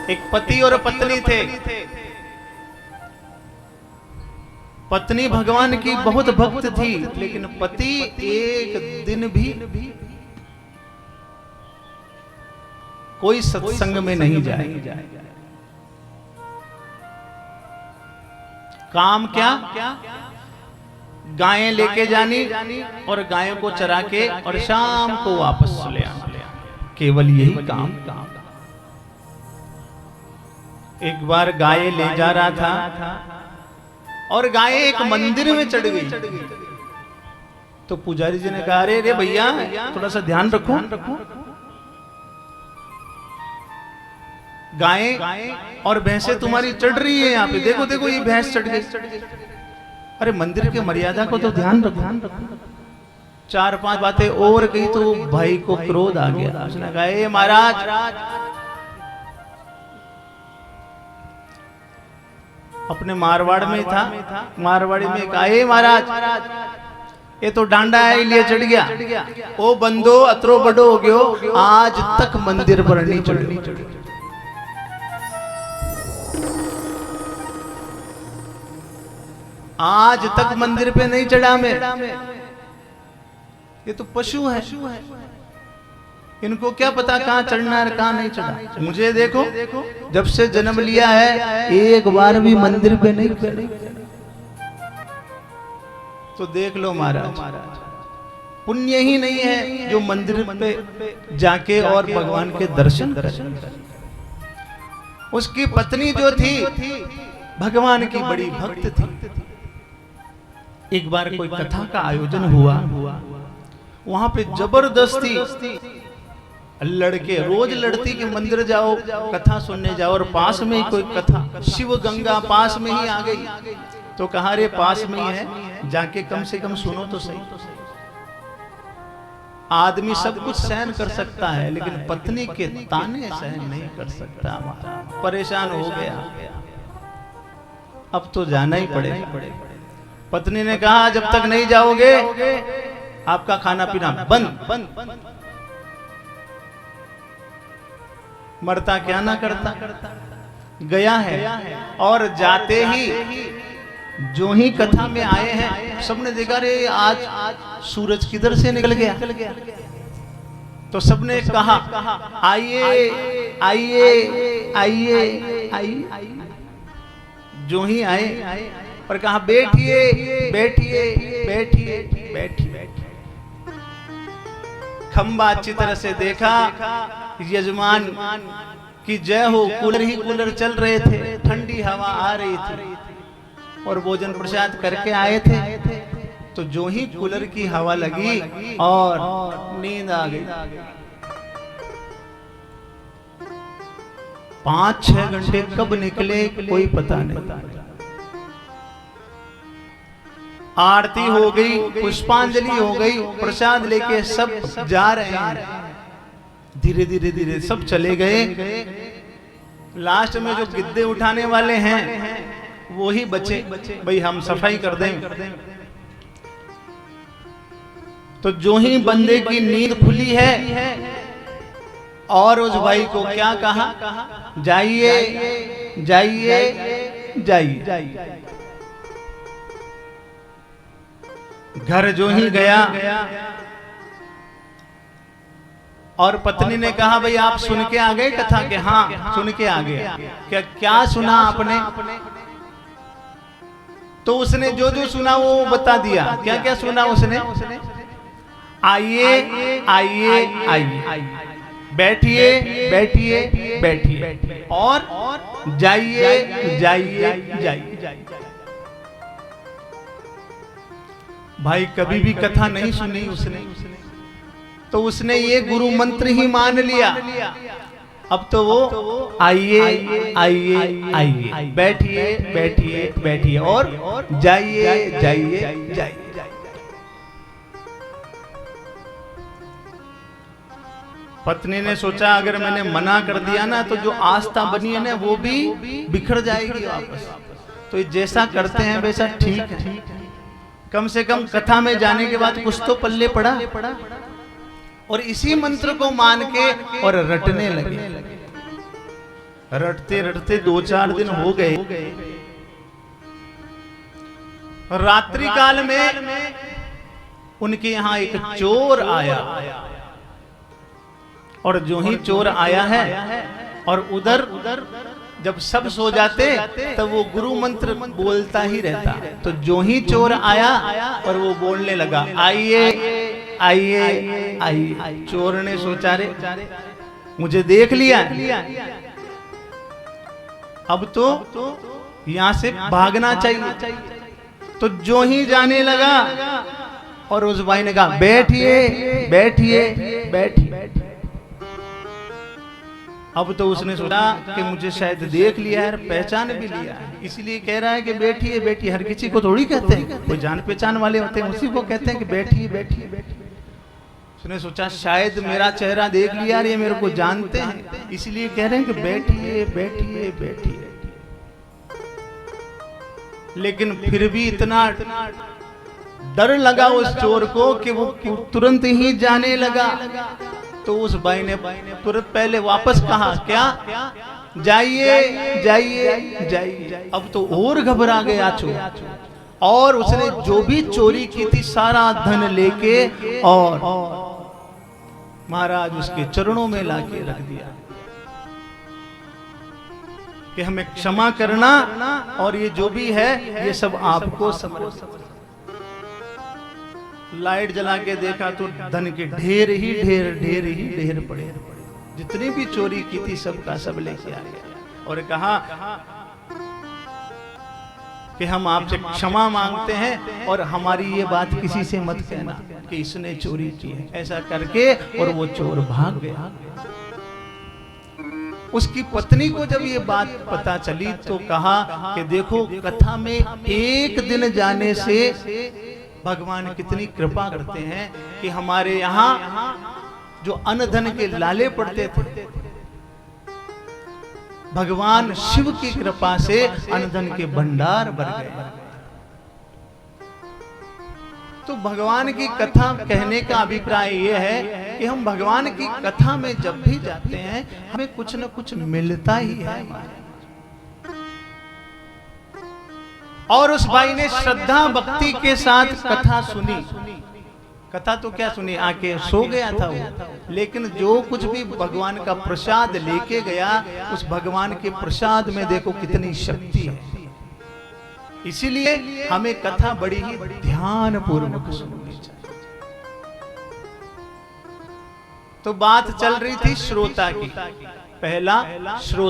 एक पति और पत्नी थे। पत्नी भगवान की बहुत भक्त थी, लेकिन पति एक दिन भी कोई सत्संग में नहीं जाए। काम क्या? गायें लेके जानी और गायों को चरा के और शाम को वापस ले आना, केवल यही काम। एक बार गायें ले जा रहा था और गायें एक मंदिर में चढ़ गई। तो पुजारी जी ने कहा, अरे रे भैया थोड़ा सा ध्यान रखो। गायें और भैंसें तुम्हारी चढ़ रही है यहाँ पे, देखो देखो ये भैंस चढ़ गई। अरे मंदिर की मर्यादा को तो ध्यान रखो। 4-5 बातें और गई तो भाई को क्रोध आ गया। उसने कहा, ए महाराज, अपने मारवाड़ में था, मारवाड़ी में कहा, ए महाराज ये तो डांडा है लिए चढ़ गया। ओ बंदो अतरो बड़ो हो गयो, आज तक मंदिर पर नहीं चढ़ी। आज तक मंदिर पे नहीं चढ़ा मैं। ये तो पशु है, इनको क्या पता कहाँ चढ़ना है कहाँ नहीं चढ़ा। मुझे देखो, जब से जन्म लिया है एक बार भी मंदिर पे नहीं चढ़े। तो देख लो महाराज, पुण्य ही नहीं है जो मंदिर पे जाके और भगवान के दर्शन करे। उसकी पत्नी जो थी भगवान की बड़ी भक्त थी। एक बार कोई कथा का आयोजन हुआ, वहां पे जबरदस्ती लड़के रोज लड़ती कि मंदिर जाओ कथा सुनने जाओ, और पास में ही कोई कथा शिव गंगा पास में ही आ गई। तो कहा, रे पास में ही है, जाके कम से कम सुनो तो सही। आदमी सब कुछ सहन कर सकता है, लेकिन पत्नी के ताने सहन नहीं कर सकता। परेशान हो गया, अब तो जाना ही पड़ेगा। पत्नी ने कहा, जब तक नहीं जाओगे आपका खाना पीना बंद। मरता क्या ना करता, गया है। और जाते ही जो ही कथा में आए हैं सबने देखा, रे आज सूरज किधर से निकल गया। तो सबने कहा, आइए आइए आइए आइए। जो ही आए और कहा, बैठिए बैठिए बैठिए बैठिए। खंबा अच्छी तरह से देखा, यजमान की जय हो। कूलर ही कूलर चल रहे थे, ठंडी हवा आ रही थी और भोजन प्रसाद करके आए थे। तो जो ही कूलर की हवा लगी और नींद आ गई। 5-6 घंटे कब निकले कोई पता नहीं। आरती हो गई, पुष्पांजलि हो गई, प्रसाद लेके सब जा रहे हैं। धीरे धीरे धीरे सब चले गए। लास्ट में जो गिद्दे उठाने वाले हैं वो ही बचे, भाई हम सफाई कर दें। तो जो ही बंदे की नींद खुली है और उस भाई को क्या कहा, जाइए जाइए जाइए। घर जो ही गया और पत्नी ने कहा, भाई आप सुन के आ गए कथा के? हाँ सुन के आ गए। क्या सुना आपने? तो उसने जो जो सुना वो बता दिया। क्या क्या सुना उसने? आइए आइए आइए, बैठिए बैठिए बैठिए, और जाइए जाइए जाइए। भाई कभी भी कथा नहीं सुनी उसने, तो उसने ये गुरु मंत्र ही मान लिया। अब तो वो आइए आइए आइए, बैठिए बैठिए बैठिए, और जाइए जाइए जाइए। पत्नी ने सोचा, अगर मैंने मना कर दिया ना तो जो आस्था बनी है ना वो भी बिखर जाएगी वापस। तो जैसा करते हैं वैसा ठीक है। कम से कम कथा में जाने के बाद कुछ तो पल्ले पड़ा। और इसी मंत्र को मान के और रटने लगे। रटते रटते 2-4 दिन हो गए। रात्रि काल में उनके यहां एक चोर आया, और जो ही चोर आया है और उधर जब सब सो जाते तब वो गुरु मंत्र बोलता ही रहता। तो जो ही चोर आया और वो बोलने लगा, आइए आइए आइए। चोर ने सोचा, रे मुझे देख लिया, अब तो यहां से भागना चाहिए। तो जो ही जाने लगा और उस भाई ने कहा, बैठिए बैठिए बैठिए। अब तो उसने सोचा कि मुझे शायद देख लिया है, पहचान भी लिया है, इसलिए कह रहा है कि बैठिए बैठिए। हर किसी को थोड़ी कहते हैं, कोई जान पहचान वाले होते हैं उसी को कहते हैं कि बैठिए बैठिए बैठिए। उसने सोचा शायद मेरा चेहरा देख लिया, ये मेरे को जानते हैं, इसलिए कह रहे हैं कि बैठिए बैठिए बैठिए। लेकिन फिर भी इतना डर लगा उस चोर को कि वो तुरंत ही जाने लगा। तो उस भाई ने तुरंत पहले वापस कहा, क्या जाइए जाइए जाइए। अब तो और घबरा गया चोर, और उसने जो भी चोरी की थी सारा धन लेके और महाराज उसके चरणों में लाके रख दिया कि हमें क्षमा करना, और ये जो भी है ये सब आपको समर्पित। लाइट जला के देखा तो धन के ढेर ही ढेर पड़े। जितनी भी चोरी की थी सबका सब लेके आ गया, और कहा कि हम आपसे क्षमा मांगते हैं, और हमारी ये बात किसी से मत कहना कि इसने चोरी की है। ऐसा करके और वो चोर भाग गया। उसकी पत्नी को जब ये बात पता चली तो कहा कि देखो, कथा में एक दिन जाने से भगवान कितनी कृपा करते हैं कि हमारे यहाँ जो अन्न धन के लाले पड़ते थे, भगवान शिव की कृपा से अन्न धन के भंडार भर गए। तो भगवान की कथा कहने का अभिप्राय यह है कि हम भगवान की कथा में जब भी जाते हैं हमें कुछ न कुछ मिलता ही है। और उस भाई ने श्रद्धा भक्ति के साथ कथा सुनी। कथा तो क्या सुनी, आके सो गया था वो, लेकिन जो कुछ भी भगवान का प्रसाद लेके गया, उस भगवान के प्रसाद में देखो कितनी शक्ति है। इसीलिए हमें कथा बड़ी ही ध्यान पूर्वक सुननी चाहिए। तो बात चल रही थी श्रोता की। पहला श्रोता